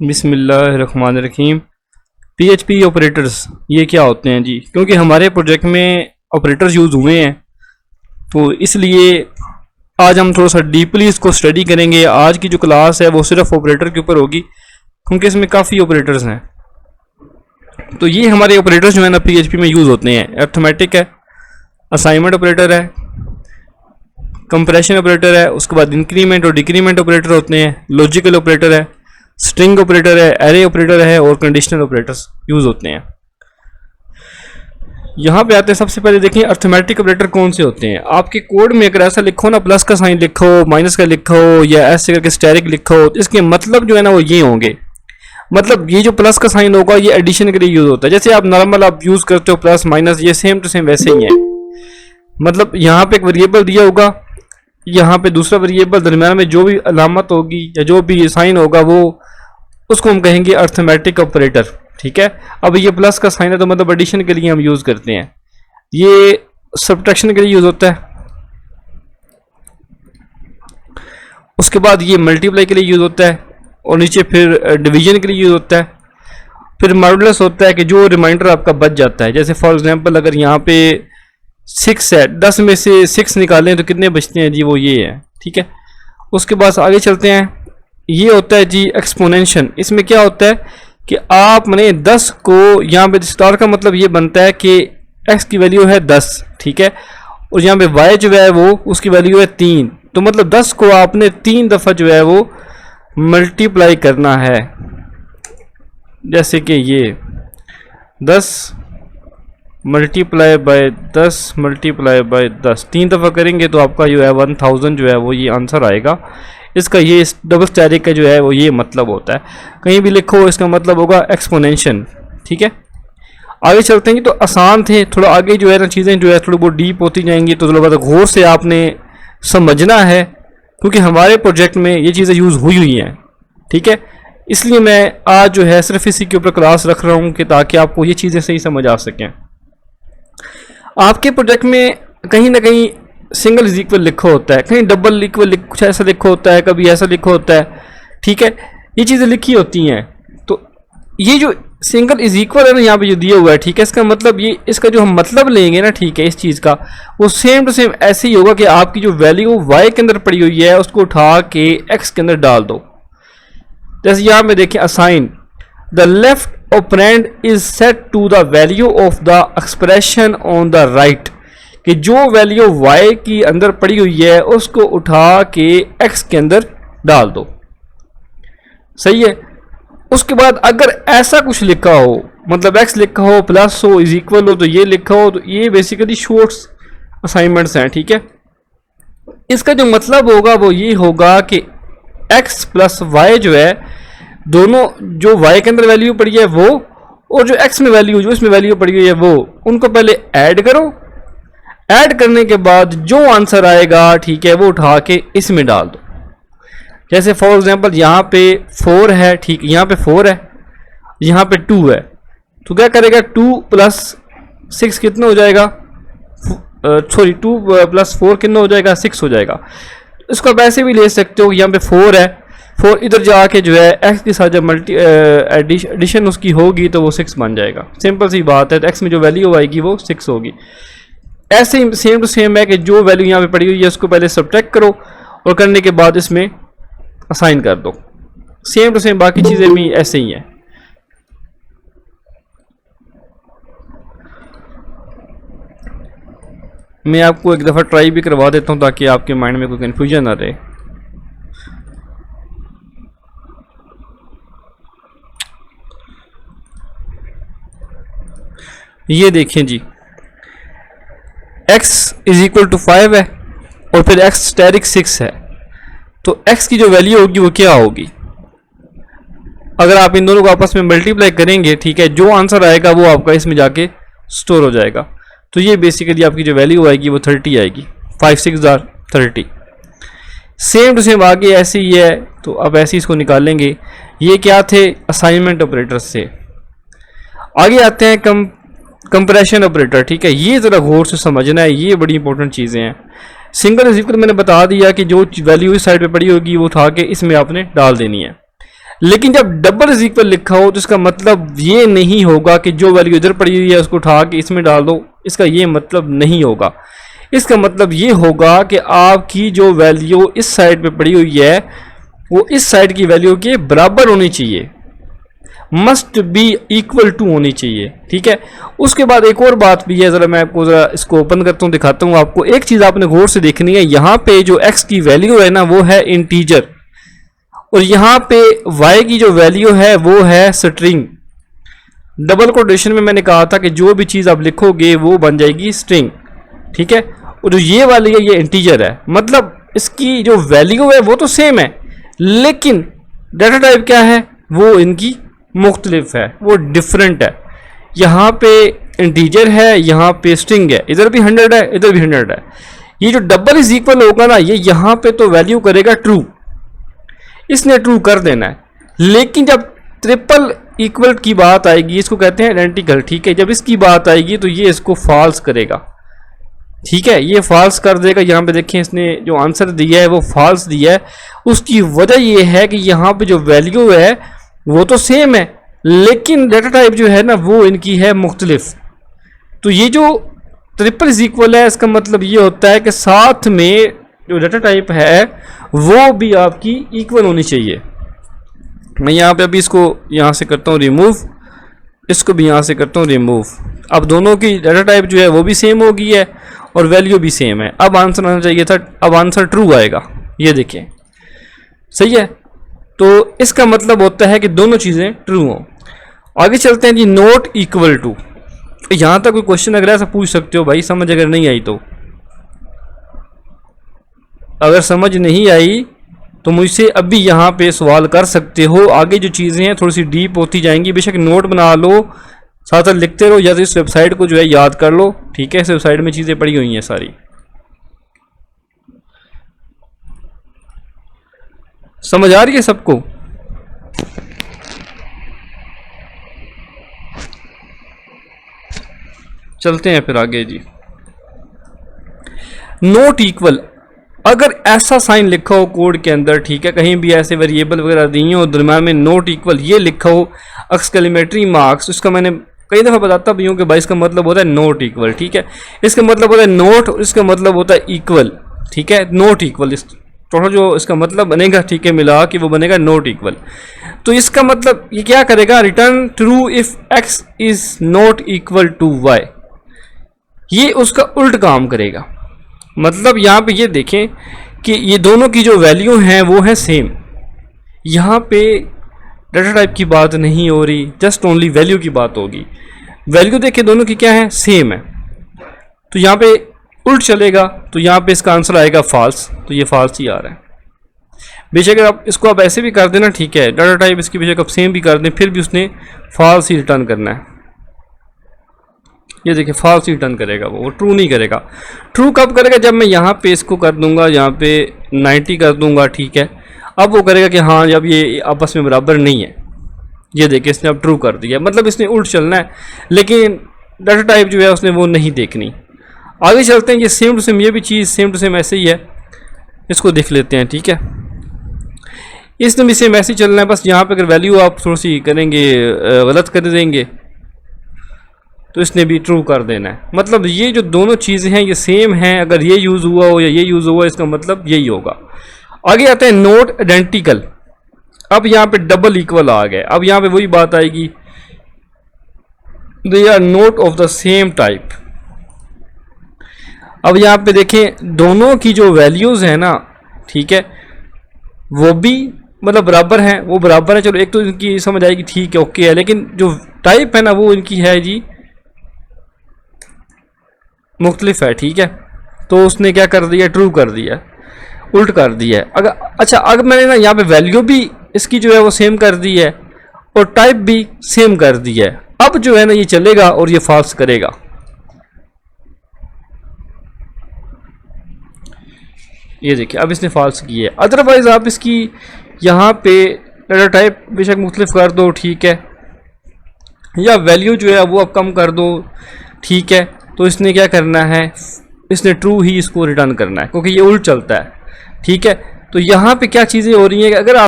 बिस्मिल्लाहिर्रहमानिर्रहीम। PHP operators ये क्या होते हैं जी? क्योंकि हमारे प्रोजेक्ट में ऑपरेटर्स यूज़ हुए हैं तो इसलिए आज हम थोड़ा सा डीपली इसको स्टडी करेंगे। आज की जो क्लास है वो सिर्फ ऑपरेटर के ऊपर होगी क्योंकि इसमें काफ़ी ऑपरेटर्स हैं। तो ये हमारे ऑपरेटर्स जो है ना पीएचपी में यूज़ होते हैं। अर्थमेटिक है, असाइनमेंट ऑपरेटर है, कंप्रेशन ऑपरेटर है, उसके बाद इंक्रीमेंट और डिक्रीमेंट ऑपरेटर होते हैं, लॉजिकल ऑपरेटर है, स्ट्रिंग ऑपरेटर है, एरे ऑपरेटर है और कंडीशनल ऑपरेटर्स यूज़ होते हैं। यहाँ पे आते हैं, सबसे पहले देखें अर्थमेटिक ऑपरेटर कौन से होते हैं। आपके कोड में अगर ऐसा लिखो ना, प्लस का साइन लिखो, माइनस का लिखो या ऐसे करके स्टेरिक लिखो, तो इसके मतलब जो है ना वो ये होंगे। मतलब ये जो प्लस का साइन होगा ये एडिशन के लिए यूज़ होता है। जैसे आप नॉर्मल आप यूज़ करते हो प्लस माइनस, ये सेम टू सेम वैसे ही है। मतलब यहाँ पे एक वेरिएबल दिया होगा, यहाँ पे दूसरा वेरिएबल, दरम्यान में जो भी अलामत होगी या जो भी साइन होगा वो उसको हम कहेंगे अर्थमेटिक ऑपरेटर। ठीक है। अब ये प्लस का साइन है तो मतलब एडिशन के लिए हम यूज़ करते हैं, ये सब्ट्रैक्शन के लिए यूज़ होता है। उसके बाद ये मल्टीप्लाई के लिए यूज़ होता है और नीचे फिर डिवीजन के लिए यूज़ होता है। फिर मॉडुलस होता है कि जो रिमाइंडर आपका बच जाता है। जैसे फॉर एग्जांपल अगर यहाँ पे 6 है, 10 में से 6 निकालें तो कितने बचते हैं जी? वो ये है। ठीक है। उसके बाद आगे चलते हैं, ये होता है जी एक्सपोनेंशन। इसमें क्या होता है कि आपने 10 को यहाँ पे स्टार का मतलब ये बनता है कि x की वैल्यू है 10, ठीक है, और यहाँ पे y जो है वो उसकी वैल्यू है 3, तो मतलब 10 को आपने 3 दफ़ा जो है वो मल्टीप्लाई करना है। जैसे कि ये 10 मल्टीप्लाई बाय 10 मल्टीप्लाई बाय 10 3 दफ़ा करेंगे तो आपका जो है 1000 जो है वो ये आंसर आएगा। इसका ये डबल स्टेरिक का जो है वो ये मतलब होता है। कहीं भी लिखो इसका मतलब होगा एक्सपोनेंशन। ठीक है। आगे चलते हैं। तो आसान थे, थोड़ा आगे जो है ना चीज़ें जो है थोड़ी बहुत डीप होती जाएंगी, तो थोड़ा बहुत गौर से आपने समझना है क्योंकि हमारे प्रोजेक्ट में ये चीज़ें यूज़ हुई हैं। ठीक है। इसलिए मैं आज जो है सिर्फ इसी के ऊपर क्लास रख रहा हूँ कि ताकि आपको ये चीज़ें सही समझ आ सकें। आपके प्रोजेक्ट में कहीं ना कहीं सिंगल इज इक्वल लिखा होता है, कहीं डबल इक्वल कुछ ऐसा लिखा होता है, कभी ऐसा लिखा होता है। ठीक है। ये चीज़ें लिखी होती हैं। तो ये जो सिंगल इज इक्वल है ना यहाँ पे जो दिया हुआ है, ठीक है, इसका मतलब ये, इसका जो हम मतलब लेंगे ना, ठीक है, इस चीज़ का वो सेम टू सेम ऐसे ही होगा कि आपकी जो वैल्यू y के अंदर पड़ी हुई है उसको उठा के x के अंदर डाल दो। जैसे यहाँ पे देखें, assign the left operand is set to the value of the expression on the right, कि जो वैल्यू y की अंदर पड़ी हुई है उसको उठा के x के अंदर डाल दो। सही है। उसके बाद अगर ऐसा कुछ लिखा हो, मतलब x लिखा हो, प्लस हो, इज इक्वल हो, तो ये लिखा हो, तो ये बेसिकली शॉर्ट्स असाइनमेंट्स हैं। ठीक है। इसका जो मतलब होगा वो ये होगा कि x प्लस y जो है, दोनों जो y के अंदर वैल्यू पड़ी है वो और जो x में वैल्यू, जो इसमें वैल्यू पड़ी हुई है वो, उनको पहले ऐड करो। ऐड करने के बाद जो आंसर आएगा, ठीक है, वो उठा के इसमें डाल दो। जैसे फॉर एग्जांपल यहाँ पे 4 है, ठीक, यहाँ पे 4 है, यहाँ पे 2 है, तो क्या करेगा 2 प्लस 6 कितना हो जाएगा? सॉरी 2 प्लस 4 कितना हो जाएगा? 6 हो जाएगा। इसको आप ऐसे भी ले सकते हो, यहाँ पे 4 है, 4 इधर जाके जो है x के साथ जब एडिशन उसकी होगी तो वो 6 बन जाएगा। सिंपल सी बात है। तो x में जो वैल्यू आएगी वो 6 होगी। ऐसे ही सेम टू सेम है कि जो वैल्यू यहाँ पे पड़ी हुई है उसको पहले सब्ट्रैक्ट करो और करने के बाद इसमें असाइन कर दो। सेम टू सेम बाकी चीज़ें भी ऐसे ही हैं। मैं आपको एक दफ़ा ट्राई भी करवा देता हूँ ताकि आपके माइंड में कोई कन्फ्यूजन ना रहे। ये देखें जी, x इज इक्वल टू 5 है और फिर x स्टेरिक 6 है, तो x की जो वैल्यू होगी वो क्या होगी? अगर आप इन दोनों को आपस में मल्टीप्लाई करेंगे, ठीक है, जो आंसर आएगा वो आपका इसमें जाके स्टोर हो जाएगा। तो ये बेसिकली आपकी जो वैल्यू आएगी वो 30 आएगी। 5 6 आर 30। सेम टू सेम आगे ऐसे ही है, तो अब ऐसे ही इसको निकालेंगे। ये क्या थे? असाइनमेंट ऑपरेटर्स से। आगे आते हैं कंप्रेशन ऑपरेटर। ठीक है। ये ज़रा गौर से समझना है, ये बड़ी इंपॉर्टेंट चीज़ें हैं। सिंगल इज इक्वल मैंने बता दिया कि जो वैल्यू इस साइड पे पड़ी होगी वो उठा के इसमें आपने डाल देनी है। लेकिन जब डबल इज इक्वल लिखा हो तो इसका मतलब ये नहीं होगा कि जो वैल्यू इधर पड़ी हुई है उसको उठा के इसमें डाल दो, इसका ये मतलब नहीं होगा। इसका मतलब ये होगा कि आपकी जो वैल्यू इस साइड पे पड़ी हुई है वो इस साइड की वैल्यू के बराबर होनी चाहिए, मस्ट बी इक्वल टू होनी चाहिए, ठीक है। उसके बाद एक और बात भी है, ज़रा मैं आपको ज़रा इसको ओपन करता हूँ, दिखाता हूँ आपको। एक चीज़ आपने गौर से देखनी है, यहाँ पे जो x की वैल्यू है ना वो है इंटीजर, और यहाँ पे y की जो वैल्यू है वो है स्ट्रिंग। डबल कोटेशन में मैंने कहा था कि जो भी चीज़ आप लिखोगे वो बन जाएगी स्ट्रिंग, ठीक है। और जो ये वाली है ये इंटीजर है, मतलब इसकी जो वैल्यू है वो तो सेम है, लेकिन डाटा टाइप क्या है, वो इनकी मुख्तलिफ है, वो डिफरेंट है। यहाँ पे इंटीजर है, यहाँ पे स्ट्रिंग है, इधर भी 100 है, इधर भी 100 है। ये जो डबल इज इक्वल होगा ना, ये यहाँ पे तो वैल्यू करेगा ट्रू, इसने ट्रू कर देना है। लेकिन जब ट्रिपल इक्वल की बात आएगी, इसको कहते हैं आइडेंटिकल, ठीक है, जब इसकी बात आएगी तो ये इसको फॉल्स करेगा, ठीक है, ये फॉल्स कर देगा। यहाँ पे देखें इसने जो आंसर दिया है वो फॉल्स दिया है। उसकी वजह ये है कि यहाँ पे जो वैल्यू है वो तो सेम है, लेकिन डाटा टाइप जो है ना वो इनकी है मुख्तलिफ। तो ये जो ट्रिपल इज इक्वल है, इसका मतलब ये होता है कि साथ में जो डाटा टाइप है वो भी आपकी इक्वल होनी चाहिए। मैं यहाँ पे अभी इसको यहाँ से करता हूँ रिमूव, इसको भी यहाँ से करता हूँ रिमूव। अब दोनों की डाटा टाइप जो है वो भी सेम हो गई है और वैल्यू भी सेम है। अब आंसर आना चाहिए था, अब आंसर ट्रू आएगा, ये देखिए, सही है। तो इसका मतलब होता है कि दोनों चीज़ें ट्रू हों। आगे चलते हैं जी, नॉट इक्वल टू। यहाँ तक कोई क्वेश्चन अगर ऐसा पूछ सकते हो भाई, समझ अगर नहीं आई तो, अगर समझ नहीं आई तो मुझसे अभी यहाँ पे सवाल कर सकते हो। आगे जो चीज़ें हैं थोड़ी सी डीप होती जाएंगी, बेशक नोट बना लो, साथ साथ लिखते रहो, या तो इस वेबसाइट को जो है याद कर लो, ठीक है। इस वेबसाइट में चीज़ें पड़ी हुई हैं सारी। समझ आ रही है सबको? चलते हैं फिर आगे जी। नॉट इक्वल, अगर ऐसा साइन लिखा हो कोड के अंदर, ठीक है, कहीं भी ऐसे वेरिएबल वगैरह दी हो दरम्यान में नॉट इक्वल ये लिखा हो एक्सक्लेमेटरी मार्क्स, इसका मैंने कई दफ़ा बताता भी हूँ कि भाई इसका मतलब होता है नॉट इक्वल, ठीक है। इसका मतलब होता है नॉट और इसका मतलब होता है इक्वल, ठीक है। नॉट इक्वल इस टोटल जो इसका मतलब बनेगा, ठीक है, मिला कि वो बनेगा नॉट इक्वल। तो इसका मतलब ये क्या करेगा, return true if x is not equal to y, ये उसका उल्ट काम करेगा। मतलब यहाँ पे ये देखें कि ये दोनों की जो वैल्यू हैं वो है सेम, यहाँ पे डाटा टाइप की बात नहीं हो रही, जस्ट ओनली वैल्यू की बात होगी। वैल्यू देखें दोनों की क्या है, सेम है, तो यहाँ पे उल्ट चलेगा, तो यहाँ पे इसका आंसर आएगा फॉल्स, तो ये फॉल्स ही आ रहा है। बेशक आप इसको आप ऐसे भी कर देना, ठीक है, डाटा टाइप इसकी बेशक आप सेम भी कर दें, फिर भी उसने फॉल्स ही रिटर्न करना है। ये देखिए फॉल्स ही रिटर्न करेगा, वो ट्रू नहीं करेगा। ट्रू कब करेगा, जब मैं यहाँ पे इसको कर दूंगा, यहाँ पे 90 कर दूंगा, ठीक है, अब वो करेगा कि हाँ जब ये आपस में बराबर नहीं है। ये देखिए इसने अब ट्रू कर दिया, मतलब इसने उल्ट चलना है, लेकिन डाटा टाइप जो है उसने वो नहीं देखनी। आगे चलते हैं, ये सेम टू सेम, ये भी चीज़ सेम टू सेम ऐसे ही है, इसको देख लेते हैं, ठीक है। इसने भी सेम ऐसे ही चलना है, बस यहाँ पे अगर वैल्यू आप थोड़ी सी करेंगे, गलत कर देंगे, तो इसने भी ट्रू कर देना है। मतलब ये जो दोनों चीज़ें हैं ये सेम हैं, अगर ये यूज़ हुआ हो या ये यूज़ हुआ, इसका मतलब यही होगा। आगे आते हैं नॉट आइडेंटिकल। अब यहाँ पे डबल इक्वल आ गए, अब यहाँ पे वही बात आएगी, they are not of the same type. अब यहाँ पे देखें दोनों की जो वैल्यूज़ हैं ना, ठीक है, वो भी मतलब बराबर हैं, वो बराबर है। चलो एक तो इनकी समझ आएगी, ठीक है, ओके है, लेकिन जो टाइप है ना वो इनकी है जी मुख्तलिफ है, ठीक है। तो उसने क्या कर दिया, ट्रू कर दिया, उल्ट कर दिया है। अगर अच्छा, अगर मैंने ना यहाँ पे वैल्यू भी इसकी जो है वो सेम कर दी है और टाइप भी सेम कर दी है, अब जो है ना ये चलेगा और ये फॉल्स करेगा। ये देखिए अब इसने फॉल्स की है। अदरवाइज आप इसकी यहाँ पे डाटा टाइप बेशक मुख्तलिफ कर दो, ठीक है, या वैल्यू जो है वो आप कम कर दो, ठीक है, तो इसने क्या करना है, इसने ट्रू ही इसको रिटर्न करना है, क्योंकि ये उल्ट चलता है, ठीक है। तो यहाँ पे क्या चीज़ें हो रही हैं कि अगर आप